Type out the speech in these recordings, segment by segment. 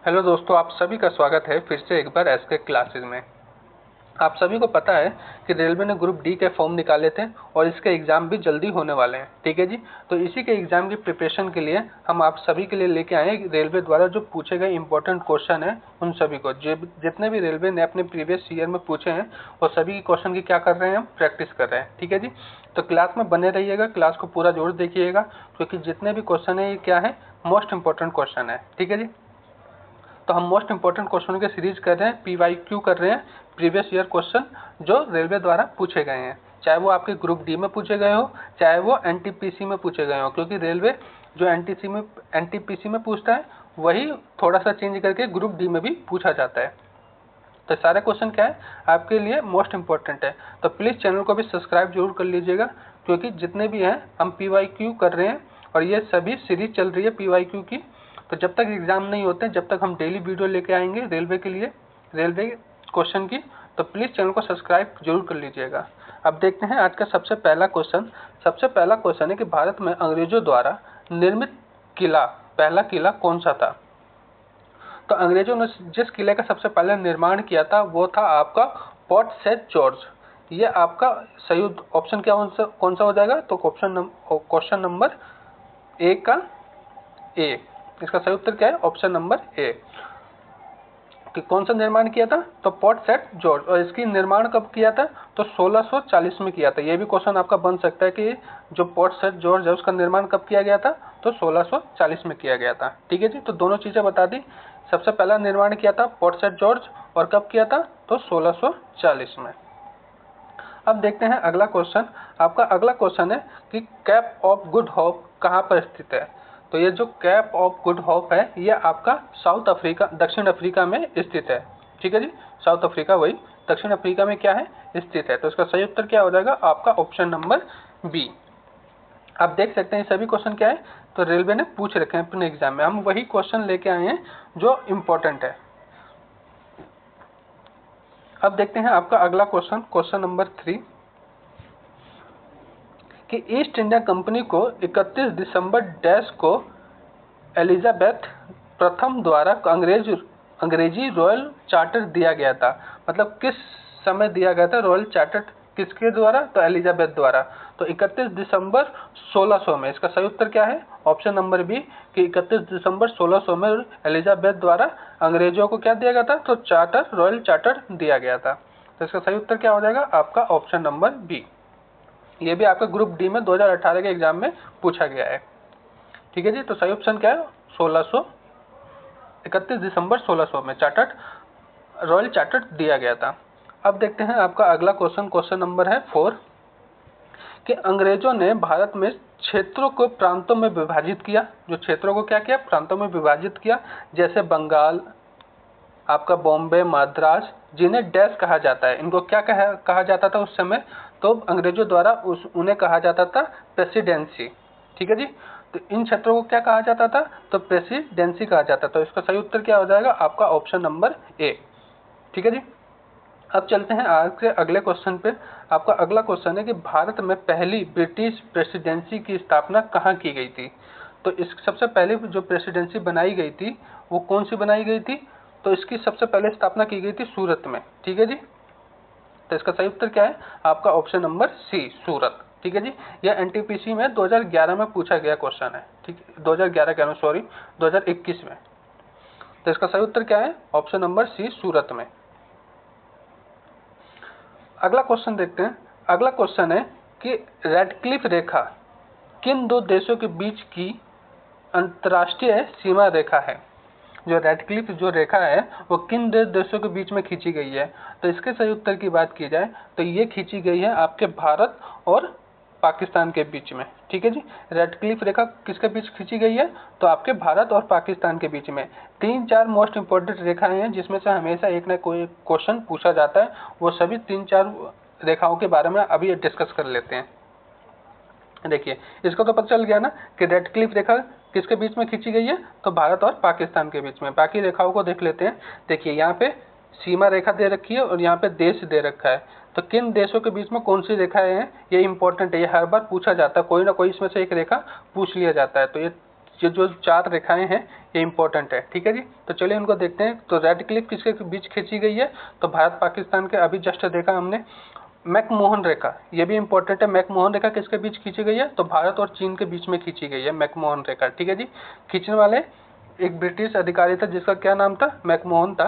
Hello दोस्तों, आप सभी का स्वागत है फिर से एक बार एसके क्लासेस में। आप सभी को पता है कि रेलवे ने ग्रुप डी के फॉर्म निकाले थे और इसके एग्ज़ाम भी जल्दी होने वाले हैं। ठीक है जी। तो इसी के एग्ज़ाम की प्रिपरेशन के लिए हम आप सभी के लिए लेके आए हैं रेलवे द्वारा जो पूछे गए इंपॉर्टेंट क्वेश्चन है उन सभी को, जितने भी रेलवे ने अपने प्रीवियस ईयर में पूछे हैं और सभी की क्वेश्चन की क्या कर रहे हैं, हम प्रैक्टिस कर रहे हैं। ठीक है जी। तो क्लास में बने रहिएगा, क्लास को पूरा जोर देखिएगा, क्योंकि जितने भी क्वेश्चन है ये क्या है, मोस्ट इंपॉर्टेंट क्वेश्चन है। ठीक है जी। तो हम मोस्ट इंपॉर्टेंट क्वेश्चन के सीरीज कर रहे हैं, PYQ कर रहे हैं, प्रीवियस ईयर क्वेश्चन जो रेलवे द्वारा पूछे गए हैं, चाहे वो आपके ग्रुप डी में पूछे गए हो, चाहे वो NTPC में पूछे गए हो, क्योंकि रेलवे जो NTPC में पूछता है वही थोड़ा सा चेंज करके ग्रुप डी में भी पूछा जाता है। तो सारे क्वेश्चन क्या है आपके लिए मोस्ट इंपॉर्टेंट है। तो प्लीज़ चैनल को भी सब्सक्राइब जरूर कर लीजिएगा, क्योंकि जितने भी हैं हम PYQ कर रहे हैं और ये सभी सीरीज चल रही है PYQ की। तो जब तक एग्जाम नहीं होते, जब तक हम डेली वीडियो लेके आएंगे रेलवे के लिए, रेलवे क्वेश्चन की, तो प्लीज़ चैनल को सब्सक्राइब जरूर कर लीजिएगा। अब देखते हैं आज का सबसे पहला क्वेश्चन। सबसे पहला क्वेश्चन है कि भारत में अंग्रेजों द्वारा निर्मित पहला किला कौन सा था। तो अंग्रेजों ने जिस किले का सबसे पहले निर्माण किया था वो था आपका फोर्ट सेंट जॉर्ज। ये आपका सही ऑप्शन कौन सा हो जाएगा, तो क्वेश्चन नंबर ए का ए। इसका सही उत्तर क्या है, ऑप्शन नंबर ए। कि कौन सा निर्माण किया था, तो फोर्ट सेंट जॉर्ज। और इसकी निर्माण कब किया था, तो 1640 में किया था। ये भी क्वेश्चन आपका बन सकता है कि जो फोर्ट सेंट जॉर्ज है उसका निर्माण कब किया गया था, तो 1640 में किया गया था। ठीक है जी। तो दोनों चीजें बता दी। सबसे पहला निर्माण किया था फोर्ट सेंट जॉर्ज और कब किया था, तो 1640 में। अब देखते हैं अगला क्वेश्चन। आपका अगला क्वेश्चन है कि कैप ऑफ गुड होप कहाँ पर स्थित है। तो ये जो कैप ऑफ गुड होप है ये आपका दक्षिण अफ्रीका में स्थित है। ठीक है जी। साउथ अफ्रीका, वही दक्षिण अफ्रीका में क्या है, स्थित है। तो इसका सही उत्तर क्या हो जाएगा, आपका ऑप्शन नंबर बी। आप देख सकते हैं सभी क्वेश्चन क्या है, तो रेलवे ने पूछ रखे हैं अपने एग्जाम में, हम वही क्वेश्चन लेके आए हैं जो इम्पोर्टेंट है। अब देखते हैं आपका अगला क्वेश्चन नंबर 3 कि ईस्ट इंडिया कंपनी को 31 दिसंबर डैश को एलिजाबेथ प्रथम द्वारा अंग्रेजी रॉयल चार्टर दिया गया था। मतलब किस समय दिया गया था रॉयल चार्टर, किसके द्वारा, तो एलिजाबेथ द्वारा। तो 31 दिसंबर 1600 में। इसका सही उत्तर क्या है, ऑप्शन नंबर बी, कि 31 दिसंबर 1600 में एलिजाबेथ द्वारा अंग्रेजों को क्या दिया गया था, तो रॉयल चार्टर दिया गया था। तो इसका सही उत्तर क्या हो जाएगा, आपका ऑप्शन नंबर बी। ये भी आपका ग्रुप डी में 2018 के एग्जाम में पूछा गया है। ठीक है जी। तो सही ऑप्शन क्या है, 31 दिसंबर 1600 में रॉयल चार्टर दिया गया था। अब देखते हैं आपका अगला क्वेश्चन नंबर है 4 कि अंग्रेजों ने भारत में क्षेत्रों को प्रांतों में विभाजित किया। जो क्षेत्रों को क्या किया, प्रांतों में विभाजित किया, जैसे बंगाल, आपका बॉम्बे, मद्रास, जिन्हें डैश कहा जाता है। इनको क्या कहा जाता था उस समय, तो अंग्रेजों द्वारा उन्हें कहा जाता था प्रेसिडेंसी। ठीक है जी। तो इन क्षेत्रों को क्या कहा जाता था, तो प्रेसिडेंसी कहा जाता था। तो इसका सही उत्तर क्या हो जाएगा, आपका ऑप्शन नंबर ए। ठीक है जी। अब चलते हैं आज के अगले क्वेश्चन पे। आपका अगला क्वेश्चन है कि भारत में पहली ब्रिटिश प्रेसिडेंसी की स्थापना कहाँ की गई थी। तो इस सबसे पहले जो प्रेसिडेंसी बनाई गई थी वो कौन सी बनाई गई थी, तो इसकी सबसे पहले स्थापना की गई थी सूरत में। ठीक है जी। तो इसका सही उत्तर क्या है, आपका ऑप्शन नंबर सी, सूरत। ठीक है जी। यह NTPC में 2011 में पूछा गया क्वेश्चन है। ठीक है, 2011 कह रहा हूँ, सॉरी, 2021 में। तो इसका सही उत्तर क्या है, ऑप्शन नंबर सी, सूरत में। अगला क्वेश्चन देखते हैं। अगला क्वेश्चन है कि रेडक्लिफ रेखा किन दो देशों के बीच की अंतर्राष्ट्रीय सीमा रेखा है। जो रेडक्लिफ जो रेखा है वो किन देशों के बीच में खींची गई है। तो इसके सही उत्तर की बात की जाए तो ये खींची गई है आपके भारत और पाकिस्तान के बीच में। ठीक है जी। रेडक्लिफ रेखा किसके बीच खींची गई है, तो आपके भारत और पाकिस्तान के बीच में। 3-4 मोस्ट इंपोर्टेंट रेखाएं हैं जिसमें से हमेशा एक ना कोई क्वेश्चन पूछा जाता है। वो सभी 3-4 रेखाओं के बारे में अभी डिस्कस कर लेते हैं। देखिए, इसको तो पता चल गया ना कि रेडक्लिफ रेखा किसके बीच में खींची गई है, तो भारत और पाकिस्तान के बीच में। बाकी रेखाओं को देख लेते हैं। देखिए, यहाँ पे सीमा रेखा दे रखी है और यहाँ पे देश दे रखा है। तो किन देशों के बीच में कौन सी रेखाएं हैं, ये इंपॉर्टेंट है, ये हर बार पूछा जाता है। कोई ना कोई इसमें से एक रेखा पूछ लिया जाता है। तो ये ये जो 4 रेखाएं हैं ये इंपॉर्टेंट है, ठीक है जी। तो चलिए इनको देखते हैं। तो रेड क्लिफ किसके बीच खींची गई है? तो भारत पाकिस्तान के, अभी जस्ट देखा हमने। मैकमोहन रेखा, ये भी इंपॉर्टेंट है। मैकमोहन रेखा किसके बीच खींची गई है? तो भारत और चीन के बीच में खींची गई है मैकमोहन रेखा, ठीक है जी। खींचने वाले एक ब्रिटिश अधिकारी था जिसका क्या नाम था? मैकमोहन था।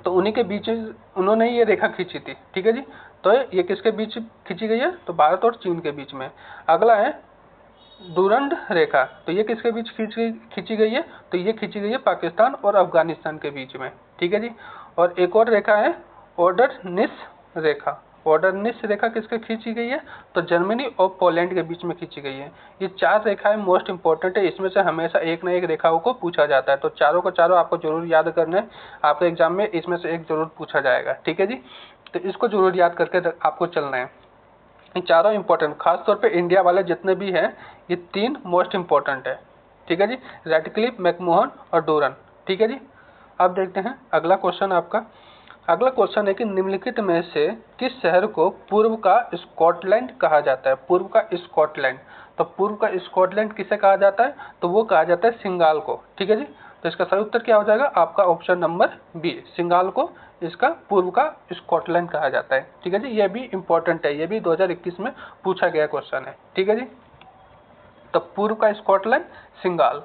तो उन्हीं के बीच उन्होंने ये रेखा खींची थी, ठीक है जी। तो ये किसके बीच खींची गई है? तो भारत और चीन के बीच में। अगला है डूरंड रेखा, तो ये किसके बीच खींची गई है? तो ये खींची गई है पाकिस्तान और अफगानिस्तान के बीच में, ठीक है जी। और एक और रेखा है ओडरनिस रेखा। ओडरनिस रेखा किसके खींची गई है? तो जर्मनी और पोलैंड के बीच में खींची गई है। ये 4 रेखाएं मोस्ट इंपॉर्टेंट है, इसमें से हमेशा एक न एक रेखाओं को पूछा जाता है। तो चारों को चारों आपको जरूर याद करना है, आपके एग्जाम में इसमें से एक जरूर पूछा जाएगा, ठीक है जी। तो इसको जरूर याद करके आपको चलना है। ये चारों इंपॉर्टेंट, खास तौर पे इंडिया वाले जितने भी हैं ये 3 मोस्ट इंपॉर्टेंट है, ठीक है जी। रेडक्लिफ, मैकमोहन और डूरन, ठीक है जी। अब देखते हैं अगला क्वेश्चन आपका। अगला क्वेश्चन है कि निम्नलिखित में से किस शहर को पूर्व का स्कॉटलैंड कहा जाता है? पूर्व का स्कॉटलैंड, तो पूर्व का स्कॉटलैंड किसे कहा जाता है? तो वो कहा जाता है सिंगाल को, ठीक है जी। तो इसका सही उत्तर क्या हो जाएगा? आपका ऑप्शन नंबर बी, सिंगाल को इसका पूर्व का स्कॉटलैंड कहा जाता है, ठीक है जी। ये भी इंपॉर्टेंट है, ये भी 2021 में पूछा गया क्वेश्चन है, ठीक है जी। तो पूर्व का स्कॉटलैंड सिंगाल।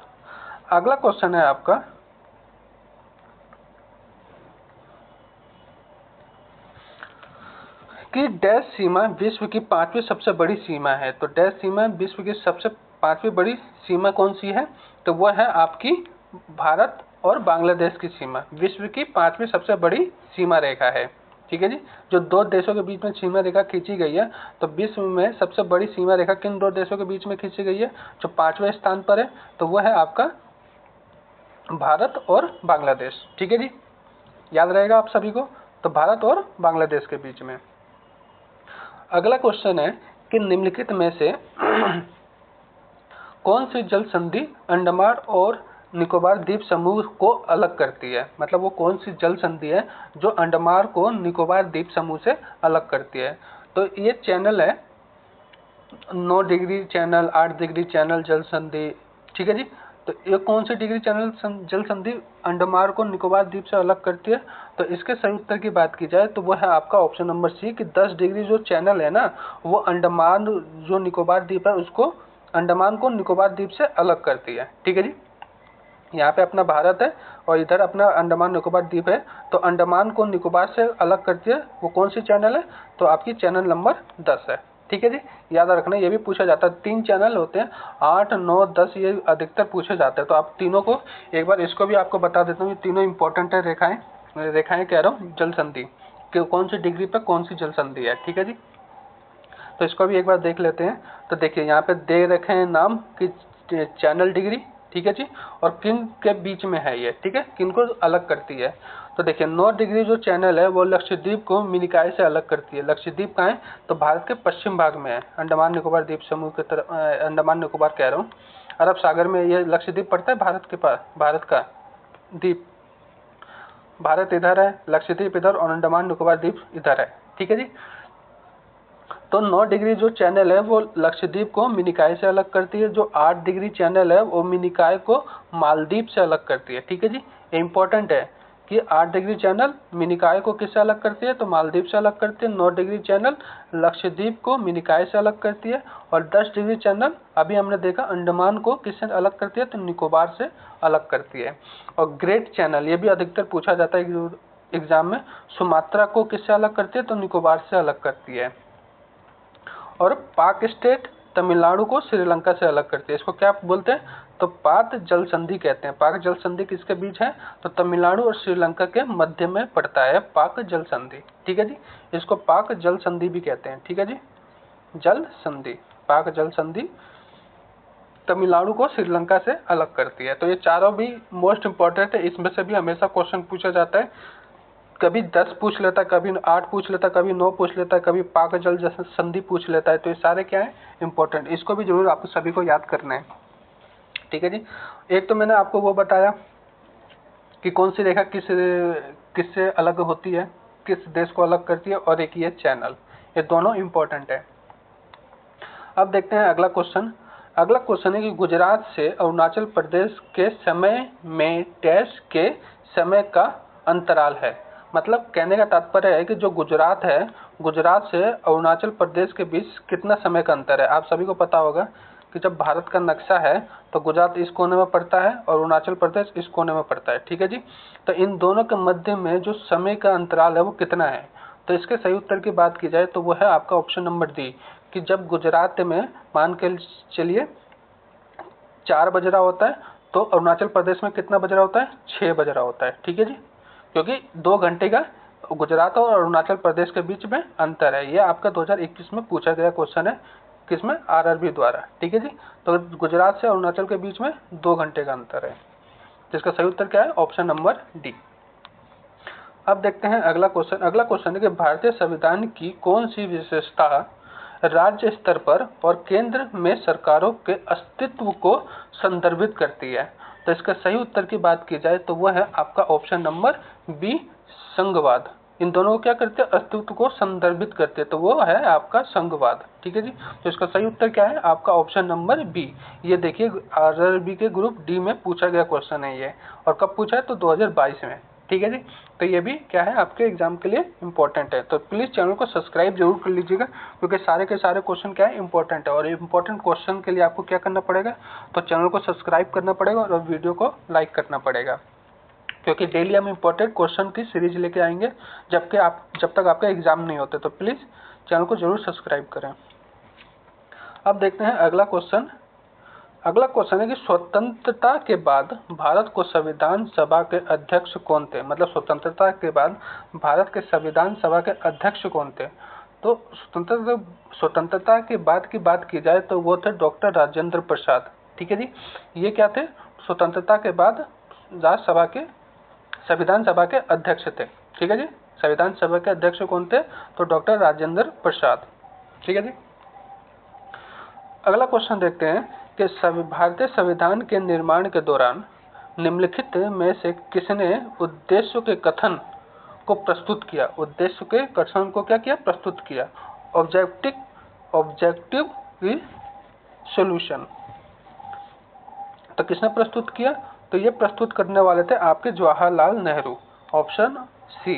अगला क्वेश्चन है आपका कि डैश सीमा विश्व की 5वीं सबसे बड़ी सीमा है। तो डैश सीमा विश्व की सबसे 5वीं बड़ी सीमा कौन सी है? तो वो है आपकी भारत और बांग्लादेश की सीमा, विश्व की 5वीं सबसे बड़ी सीमा रेखा है, ठीक है जी। जो 2 देशों के बीच में सीमा रेखा खींची गई है, तो विश्व में सबसे बड़ी सीमा रेखा किन 2 देशों के बीच में खींची गई है? जो 5वें स्थान पर है, तो वो है आपका भारत और बांग्लादेश, ठीक है जी। याद रहेगा आप सभी को, तो भारत और बांग्लादेश के बीच में। अगला क्वेश्चन है कि निम्नलिखित में से कौन सी जल संधि अंडमान और निकोबार द्वीप समूह को अलग करती है? मतलब वो कौन सी जल संधि है जो अंडमान को निकोबार द्वीप समूह से अलग करती है? तो ये चैनल है 9 डिग्री चैनल, 8 डिग्री चैनल जल संधि, ठीक है जी। तो ये कौन सी डिग्री चैनल जल संधि अंडमान को निकोबार द्वीप से अलग करती है? तो इसके सही उत्तर की बात की जाए तो वो है आपका ऑप्शन नंबर सी, कि 10 डिग्री जो चैनल है ना, वो अंडमान जो निकोबार द्वीप है उसको, अंडमान को निकोबार द्वीप से अलग करती है, ठीक है जी। यहाँ पे अपना भारत है और इधर अपना अंडमान निकोबार द्वीप है, तो अंडमान को निकोबार से अलग करती है वो कौन सी चैनल है? तो आपकी चैनल नंबर 10 है, ठीक है जी। याद रखना, ये भी पूछा जाता है। 3 चैनल होते हैं, 8, 9, 10, ये अधिकतर पूछे जाते हैं। तो आप तीनों को एक बार इसको भी आपको बता देता हूँ, ये तीनों इंपॉर्टेंट है रेखाएं, रेखाएं कह रहा हूँ जल संधि, कि कौन सी डिग्री पर कौन सी जल संधि है, ठीक है जी। तो इसको भी एक बार देख लेते हैं। तो देखिए यहाँ पे दे रखे हैं नाम कि चैनल डिग्री, ठीक है जी, और किन के बीच में है ये, ठीक है, किन को अलग करती है। तो देखिए 9 डिग्री जो चैनल है वो लक्षद्वीप को मिनिकॉय से अलग करती है। लक्षद्वीप कहाँ है? तो भारत के पश्चिम भाग में है, अंडमान निकोबार द्वीप समूह की तरफ, अंडमान निकोबार कह रहा हूँ, अरब सागर में ये लक्षद्वीप पड़ता है भारत के पास, भारत का द्वीप, भारत इधर है, लक्षद्वीप इधर और अंडमान निकोबार द्वीप इधर है, ठीक है जी। तो 9 डिग्री जो चैनल है वो लक्षद्वीप को मिनिकॉय से अलग करती है। जो 8 डिग्री चैनल है वो मिनिकॉय को मालदीव से अलग करती है, ठीक है जी। ये इंपॉर्टेंट है कि 8 डिग्री चैनल मिनिकॉय को किससे अलग करती है? तो मालदीव से अलग करती है। 9 डिग्री चैनल लक्षद्वीप को मिनिकॉय से अलग करती है। और 10 डिग्री चैनल अभी हमने देखा अंडमान को किससे अलग करती है? तो निकोबार से अलग करती है। और ग्रेट चैनल, ये भी अधिकतर पूछा जाता है एग्जाम में, सुमात्रा को किससे अलग करती है? तो निकोबार से अलग करती है। और पाक स्टेट तमिलनाडु को श्रीलंका से अलग करती है। इसको क्या बोलते हैं? तो पाक जल संधि कहते हैं। पाक जल संधि किसके बीच है? तो तमिलनाडु और श्रीलंका के मध्य में पड़ता है पाक जल संधि, ठीक है जी। इसको पाक जल संधि भी कहते हैं, ठीक है जी। जल संधि, पाक जल संधि तमिलनाडु को श्रीलंका से अलग करती है। तो ये चारों भी मोस्ट इंपॉर्टेंट है, इसमें से भी हमेशा क्वेश्चन पूछा जाता है। कभी 10 पूछ लेता है, कभी 8 पूछ लेता है, कभी 9 पूछ लेता है, कभी पाक जल संधि पूछ लेता है। तो ये सारे क्या है? इंपॉर्टेंट। इसको भी जरूर आपको सभी को याद करना है, ठीक है जी। एक तो मैंने आपको वो बताया कि कौन सी रेखा किससे अलग होती है, किस देश को अलग करती है, और एक ये चैनल, ये दोनों इंपॉर्टेंट है। अब देखते हैं अगला क्वेश्चन। अगला क्वेश्चन है कि गुजरात से अरुणाचल प्रदेश के समय में टेस्ट के समय का अंतराल है। मतलब कहने का तात्पर्य है कि जो गुजरात है, गुजरात से अरुणाचल प्रदेश के बीच कितना समय का अंतर है। आप सभी को पता होगा कि जब भारत का नक्शा है तो गुजरात इस कोने में पड़ता है और अरुणाचल प्रदेश इस कोने में पड़ता है, ठीक है जी। तो इन दोनों के मध्य में जो समय का अंतराल है वो कितना है। तो इसके सही उत्तर की बात की जाए तो वो है आपका ऑप्शन नंबर डी, कि जब गुजरात में मान के चलिए 4 बज रहा होता है तो अरुणाचल प्रदेश में कितना बज रहा होता है, 6 बज रहा होता है, ठीक है जी। क्योंकि 2 घंटे का गुजरात और अरुणाचल प्रदेश के बीच में अंतर है। ये आपका 2021 में पूछा गया क्वेश्चन है, किसमें, आरआरबी द्वारा, ठीक है जी। तो गुजरात से अरुणाचल के बीच में 2 घंटे का अंतर है, जिसका सही उत्तर क्या है, ऑप्शन नंबर डी। अब देखते हैं अगला क्वेश्चन। अगला क्वेश्चन है कि भारतीय संविधान की कौन सी विशेषता राज्य स्तर पर और केंद्र में सरकारों के अस्तित्व को संदर्भित करती है। तो इसका सही उत्तर की बात की जाए तो वह है आपका ऑप्शन नंबर बी, संघवाद। इन दोनों को क्या करते हैं, अस्तित्व को संदर्भित करते हैं, तो वो है आपका संघवाद, ठीक है जी। तो इसका सही उत्तर क्या है, आपका ऑप्शन नंबर बी। ये देखिए आरआरबी के ग्रुप डी में पूछा गया क्वेश्चन है ये, और कब पूछा है, तो 2022 में, ठीक है जी। तो ये भी क्या है, आपके एग्जाम के लिए इंपॉर्टेंट है। तो प्लीज चैनल को सब्सक्राइब जरूर कर लीजिएगा, क्योंकि सारे के सारे क्वेश्चन क्या है, इंपॉर्टेंट है। और इंपॉर्टेंट क्वेश्चन के लिए आपको क्या करना पड़ेगा, तो चैनल को सब्सक्राइब करना पड़ेगा और वीडियो को लाइक करना पड़ेगा, क्योंकि डेली हम इंपॉर्टेंट क्वेश्चन की सीरीज लेके आएंगे जब तक आपका एग्जाम नहीं होते। तो प्लीज चैनल को जरूर सब्सक्राइब करें। अब देखते हैं अगला क्वेश्चन। अगला क्वेश्चन है कि स्वतंत्रता के बाद भारत को संविधान सभा के अध्यक्ष कौन थे। मतलब स्वतंत्रता के बाद भारत के संविधान सभा के अध्यक्ष कौन थे। तो स्वतंत्रता के बाद की बात की जाए तो वो थे डॉक्टर राजेंद्र प्रसाद, ठीक है जी। ये क्या थे, स्वतंत्रता के बाद राज्यसभा के संविधान सभा के अध्यक्ष थे, ठीक है जी। संविधान सभा के अध्यक्ष कौन थे, तो डॉक्टर राजेंद्र प्रसाद, ठीक है जी। अगला क्वेश्चन देखते हैं कि भारतीय संविधान के निर्माण के दौरान निम्नलिखित में से किसने उद्देश्य के कथन को प्रस्तुत किया। उद्देश्य के कथन को क्या किया, प्रस्तुत किया। Objective solution. तो किसने प्रस्तुत किया, तो ये प्रस्तुत करने वाले थे आपके जवाहरलाल नेहरू, ऑप्शन सी।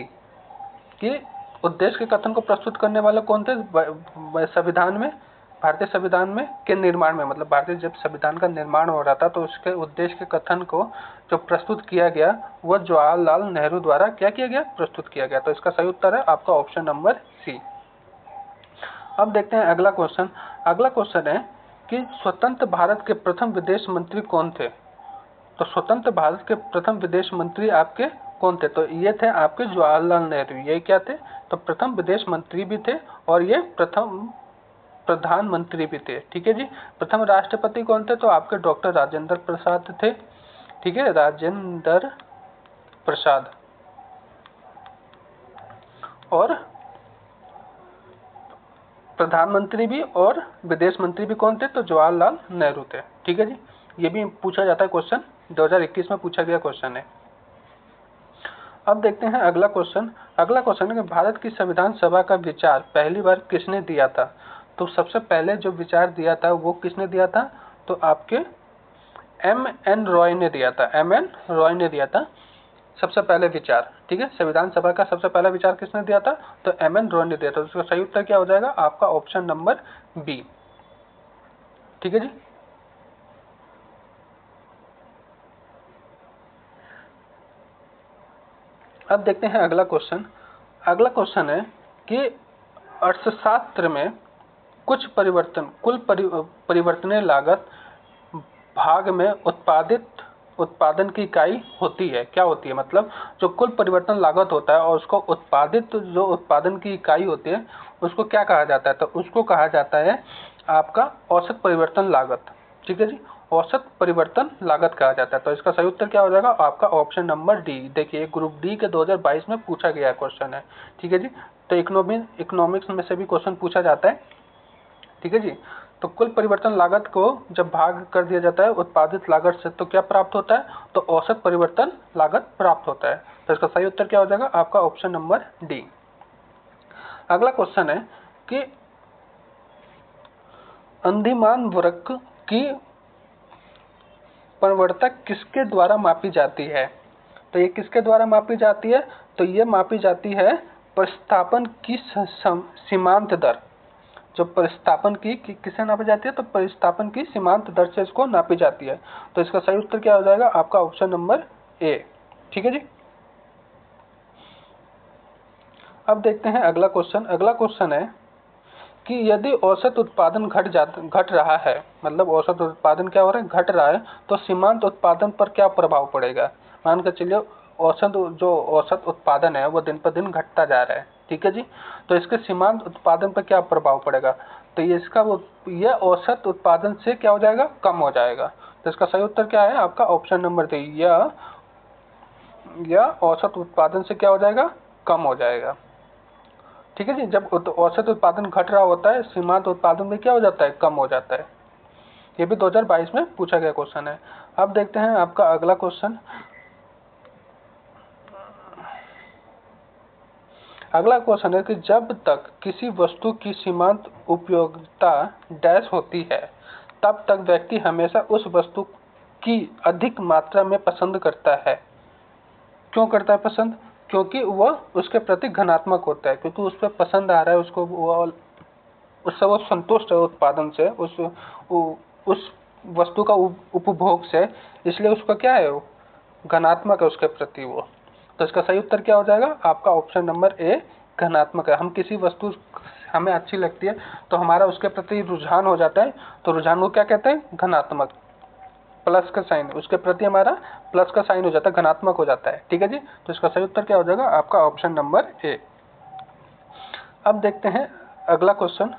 कि उद्देश्य के कथन को प्रस्तुत करने वाले कौन थे संविधान में, भारतीय संविधान में के निर्माण में। मतलब भारतीय जब संविधान का निर्माण हो रहा था तो उसके उद्देश्य के कथन को जो प्रस्तुत किया गया वह जवाहरलाल नेहरू द्वारा क्या किया गया, प्रस्तुत किया गया। तो इसका सही उत्तर है आपका ऑप्शन नंबर सी। अब देखते हैं अगला क्वेश्चन। अगला क्वेश्चन है कि स्वतंत्र भारत के प्रथम विदेश मंत्री कौन थे। तो स्वतंत्र भारत के प्रथम विदेश मंत्री आपके कौन थे, तो ये थे आपके जवाहरलाल नेहरू। ये क्या थे, तो प्रथम विदेश मंत्री भी थे और ये प्रथम प्रधानमंत्री भी थे, ठीक है जी। प्रथम राष्ट्रपति कौन थे, तो आपके डॉक्टर राजेंद्र प्रसाद थे, ठीक है, राजेंद्र प्रसाद। और प्रधानमंत्री भी और विदेश मंत्री भी कौन थे, तो जवाहरलाल नेहरू थे, ठीक है जी। ये भी पूछा जाता है क्वेश्चन, 2021 में पूछा गया क्वेश्चन है। अब देखते हैं अगला क्वेश्चन। अगला क्वेश्चन है कि भारत की संविधान सभा का विचार पहली बार किसने दिया था। तो सबसे पहले जो विचार दिया था वो किसने दिया था, तो आपके M.N. रॉय ने दिया था। M.N. रॉय ने दिया था सबसे पहले विचार, ठीक है। संविधान सभा का सबसे पहला विचार किसने दिया था, तो M.N. रॉय ने दिया था। उसका सही उत्तर क्या हो जाएगा, आपका ऑप्शन नंबर बी, ठीक है जी। अब देखते हैं अगला क्वेश्चन। अगला क्वेश्चन है कि अर्थशास्त्र में कुछ परिवर्तन कुल परिवर्तनीय लागत भाग में उत्पादन की इकाई होती है। क्या होती है, मतलब जो कुल परिवर्तन लागत होता है और उसको जो उत्पादन की इकाई होती है उसको क्या कहा जाता है, तो उसको कहा जाता है आपका औसत परिवर्तन लागत, ठीक है जी। औसत परिवर्तन लागत कहा जाता है। तो इसका सही उत्तर क्या हो जाएगा, आपका ऑप्शन नंबर डी। देखिए ग्रुप डी के 2022 में पूछा गया क्वेश्चन है, ठीक है जी। तो इकोनॉमिक्स में से भी क्वेश्चन पूछा जाता है, ठीक है जी। तो कुल परिवर्तन लागत को जब भाग कर दिया जाता है उत्पादित लागत से तो क्या प्राप्त होता है, तो औसत परिवर्तन लागत प्राप्त होता है। तो इसका सही उत्तर क्या हो जाएगा, आपका ऑप्शन नंबर डी। अगला क्वेश्चन है कि अंदमान वर्ग की प्रवणता किसके द्वारा मापी जाती है? तो ये किसके द्वारा मापी जाती है? तो ये मापी जाती है प्रतिस्थापन की सीमांत दर। जो प्रतिस्थापन की किससे नापी जाती है? तो प्रतिस्थापन की सीमांत दर से इसको नापी जाती है। तो इसका सही उत्तर क्या हो जाएगा? आपका ऑप्शन नंबर ए। ठीक है जी। अब देखते हैं अगला क्वेश्चन। अगला क्वेश्चन है कि यदि औसत उत्पादन घट रहा है, मतलब औसत उत्पादन क्या हो रहा है? घट रहा है, तो सीमांत उत्पादन पर क्या प्रभाव पड़ेगा? मान के चलिए औसत उत्पादन है वो दिन पर दिन घटता जा रहा है। ठीक है जी। तो इसके सीमांत उत्पादन पर क्या प्रभाव पड़ेगा? तो यह औसत उत्पादन से क्या हो जाएगा? कम हो जाएगा। तो इसका सही उत्तर क्या है? आपका ऑप्शन नंबर डी, यह औसत उत्पादन से क्या हो जाएगा? कम हो जाएगा। ठीक है जी। जब औसत उत्पादन घट रहा होता है, सीमांत उत्पादन में क्या हो जाता है? कम हो जाता है। ये भी 2022 में पूछा गया क्वेश्चन है। अब देखते हैं आपका अगला क्वेश्चन। अगला क्वेश्चन है कि जब तक किसी वस्तु की सीमांत उपयोगिता डैश होती है, तब तक व्यक्ति हमेशा उस वस्तु की अधिक मात्रा में पसंद करता है। क्यों करता है पसंद? क्योंकि वह उसके प्रति धनात्मक होता है, क्योंकि उस पर पसंद आ रहा है, उससे वो संतुष्ट है उत्पादन से, उस वस्तु का उपभोग से, इसलिए उसका क्या है? वो धनात्मक है उसके प्रति वो। तो इसका सही उत्तर क्या हो जाएगा? आपका ऑप्शन नंबर ए, धनात्मक है। हम किसी वस्तु हमें अच्छी लगती है तो हमारा उसके प्रति रुझान हो जाता है, तो रुझान को क्या कहते हैं? धनात्मक। प्लस का साइन, उसके प्रति हमारा प्लस का साइन हो जाता है, धनात्मक हो जाता है। ठीक है जी। तो इसका सही उत्तर क्या हो जाएगा? आपका ऑप्शन नंबर ए। अब देखते हैं अगला क्वेश्चन।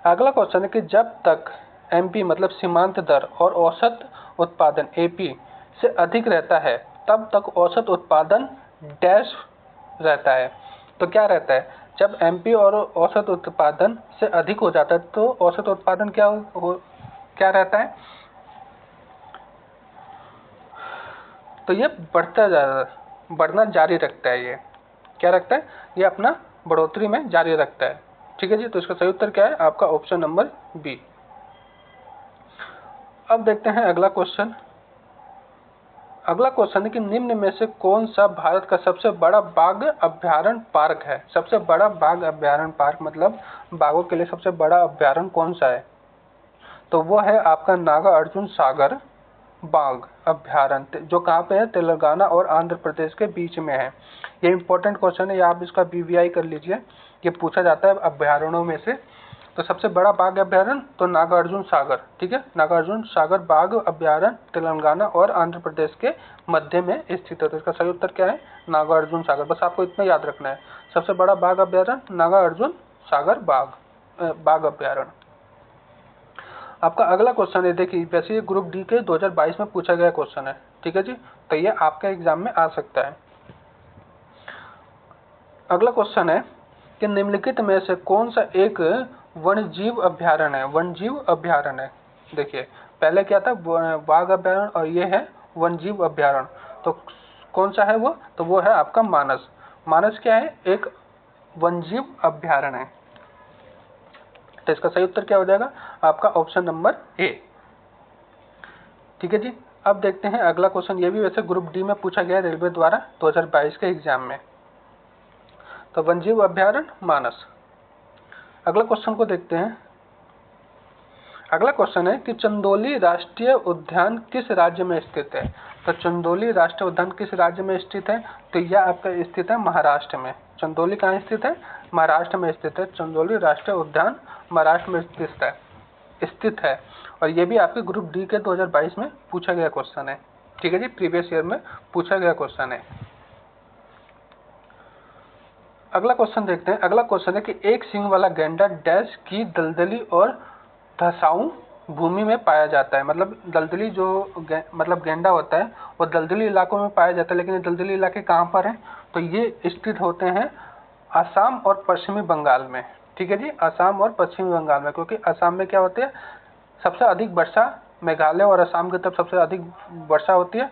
अगला क्वेश्चन है कि जब तक एमपी मतलब सीमांत दर और औसत उत्पादन एपी से अधिक रहता है, तब तक औसत उत्पादन डैश रहता है। तो क्या रहता है? जब एमपी और औसत उत्पादन से अधिक हो जाता है तो औसत उत्पादन क्या रहता है? तो ये बढ़ना जारी रखता है। ये क्या रखता है? ये अपना बढ़ोतरी में जारी रखता है। ठीक है जी। तो इसका सही उत्तर क्या है? आपका ऑप्शन नंबर बी। अब देखते हैं अगला क्वेश्चन। अगला क्वेश्चन है कि निम्न में से कौन सा भारत का सबसे बड़ा बाघ अभयारण्य पार्क है? सबसे बड़ा बाघ अभयारण्य पार्क मतलब बाघों के लिए सबसे बड़ा अभयारण्य कौन सा है? तो वो है आपका नागार्जुन सागर बाघ अभयारण्य, जो कहाँ पे है? तेलंगाना और आंध्र प्रदेश के बीच में है। ये इंपॉर्टेंट क्वेश्चन है, या आप इसका बीवीआई कर लीजिए। ये पूछा जाता है अभयारण्यों में से। तो सबसे बड़ा बाघ अभयारण्य तो नागार्जुन सागर। ठीक है। नागार्जुन सागर बाघ अभयारण्य तेलंगाना और आंध्र प्रदेश के मध्य में स्थित है। तो इसका सही उत्तर क्या है? नागार्जुन सागर। बस आपको इतना याद रखना है, सबसे बड़ा बाघ अभयारण्य नागार्जुन सागर बाघ अभयारण्य। आपका अगला क्वेश्चन है, देखिए वैसे ये ग्रुप डी के 2022 में पूछा गया क्वेश्चन है। ठीक है जी। तो ये आपके एग्जाम में आ सकता है। अगला क्वेश्चन है कि निम्नलिखित में से कौन सा एक वन्यजीव अभयारण्य है? वन्यजीव अभयारण्य है। देखिए पहले क्या था? बाघ अभयारण्य, और ये है वन्यजीव अभयारण्य। तो कौन सा है वो? तो वो है आपका मानस। मानस क्या है? एक वन्यजीव अभयारण्य है। तो इसका सही उत्तर क्या हो जाएगा? आपका ऑप्शन नंबर ए। ठीक है जी। अब देखते हैं अगला क्वेश्चन। ये भी वैसे ग्रुप डी में पूछा गया रेलवे द्वारा 2022 के एग्जाम में। तो वन्यजीव अभयारण्य मानस। अगला क्वेश्चन को देखते हैं। अगला क्वेश्चन है कि चंदौली राष्ट्रीय उद्यान किस राज्य में स्थित है? तो चंदौली राष्ट्रीय उद्यान किस राज्य में स्थित है? तो यह आपका स्थित है महाराष्ट्र में। चंदौली कहाँ स्थित है? महाराष्ट्र में स्थित है। चंदौली राष्ट्रीय उद्यान महाराष्ट्र में स्थित है। और ये भी आपके ग्रुप डी के 2022 में पूछा गया क्वेश्चन है। ठीक है जी। प्रीवियस ईयर में पूछा गया क्वेश्चन है। अगला क्वेश्चन देखते हैं। अगला क्वेश्चन है कि एक सींग वाला गैंडा डैश की दलदली और धंसाऊ भूमि में पाया जाता है। मतलब दलदली मतलब गेंडा होता है वो दलदली इलाकों में पाया जाता है। लेकिन ये दलदली इलाके कहाँ पर हैं? तो ये स्थित होते हैं असम और पश्चिमी बंगाल में। ठीक है जी। असम और पश्चिमी बंगाल में, क्योंकि असम में क्या होती है? सबसे अधिक वर्षा मेघालय और असम की तरफ सबसे अधिक वर्षा होती है।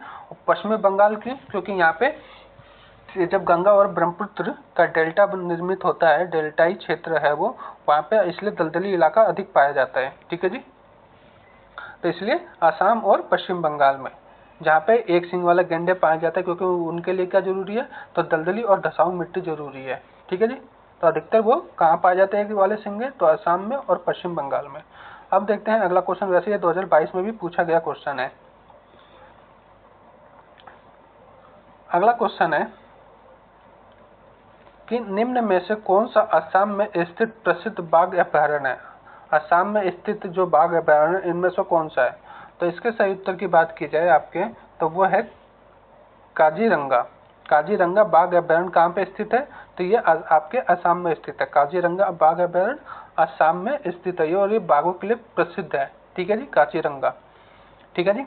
पश्चिमी बंगाल की, क्योंकि यहाँ पे जब गंगा और ब्रह्मपुत्र का डेल्टा निर्मित होता है, डेल्टाई क्षेत्र है वो, वहाँ पे इसलिए दलदली इलाका अधिक पाया जाता है। ठीक है जी। तो इसलिए असम और पश्चिम बंगाल में, जहाँ पे एक सींग वाला गैंडे पाया जाता है, क्योंकि उनके लिए क्या जरूरी है, तो दलदली और धसाऊ मिट्टी जरूरी है। ठीक है जी। तो अधिकतर वो कहाँ पाए जाते हैं वाले सिंगे, तो असम में और पश्चिम बंगाल में। अब देखते हैं अगला क्वेश्चन, वैसे ये 2022 में भी पूछा गया क्वेश्चन है। अगला क्वेश्चन है कि निम्न में से कौन सा असम में स्थित प्रसिद्ध बाघ अभयारण्य है। असम में स्थित जो बाघ अभयारण्य इनमें से कौन सा है, तो इसके सही उत्तर की बात की जाए आपके, तो वो है काजीरंगा। काजीरंगा बाघ अभयारण्य कहाँ पे स्थित है, तो ये आपके असम में स्थित है। काजीरंगा बाघ अभयारण्य असम में स्थित है और ये बाघों के लिए प्रसिद्ध है। ठीक है जी, काजीरंगा। ठीक है जी।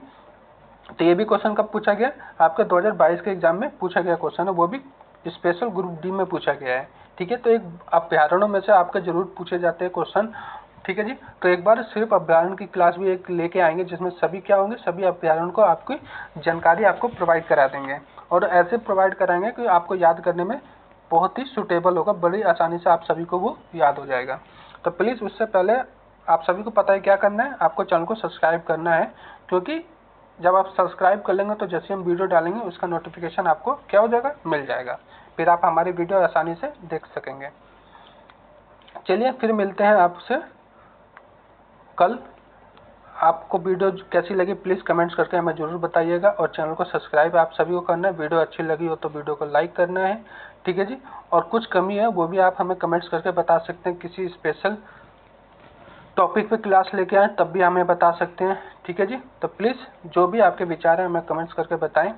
तो ये भी क्वेश्चन कब पूछा गया, आपके 2022 के एग्जाम में पूछा गया क्वेश्चन है, वो भी स्पेशल ग्रुप डी में पूछा गया है। ठीक है, तो एक अभ्यारणों में से आपके जरूर पूछे जाते हैं क्वेश्चन। ठीक है जी। तो एक बार सिर्फ अभ्यारण की क्लास भी एक लेके आएंगे, जिसमें सभी क्या होंगे, सभी अभ्यारण को आपकी जानकारी आपको प्रोवाइड करा देंगे, और ऐसे प्रोवाइड कराएंगे कि आपको याद करने में बहुत ही सुटेबल होगा, बड़ी आसानी से आप सभी को वो याद हो जाएगा। तो प्लीज़ उससे पहले आप सभी को पता है क्या करना है, आपको चैनल को सब्सक्राइब करना है, क्योंकि जब आप सब्सक्राइब कर लेंगे तो जैसे हम वीडियो डालेंगे उसका नोटिफिकेशन आपको क्या हो जाएगा, मिल जाएगा। फिर आप हमारी वीडियो आसानी से देख सकेंगे। चलिए फिर मिलते हैं आपसे कल। आपको वीडियो कैसी लगी प्लीज़ कमेंट्स करके हमें ज़रूर बताइएगा, और चैनल को सब्सक्राइब आप सभी को करना है। वीडियो अच्छी लगी हो तो वीडियो को लाइक करना है। ठीक है जी। और कुछ कमी है वो भी आप हमें कमेंट्स करके बता सकते हैं, किसी स्पेशल टॉपिक पे क्लास लेके आए तब भी हमें बता सकते हैं। ठीक है जी। तो प्लीज़ जो भी आपके विचार हैं हमें कमेंट्स करके बताएं।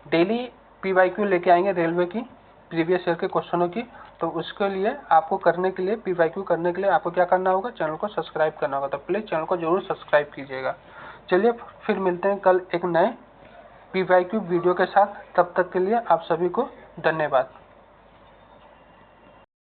डेली PYQ लेके आएंगे रेलवे की प्रीवियस ईयर के क्वेश्चनों की, तो उसके लिए आपको करने के लिए PYQ करने के लिए आपको क्या करना होगा, चैनल को सब्सक्राइब करना होगा। तो प्लीज़ चैनल को जरूर सब्सक्राइब कीजिएगा। चलिए फिर मिलते हैं कल एक नए PYQ वीडियो के साथ, तब तक के लिए आप सभी को धन्यवाद।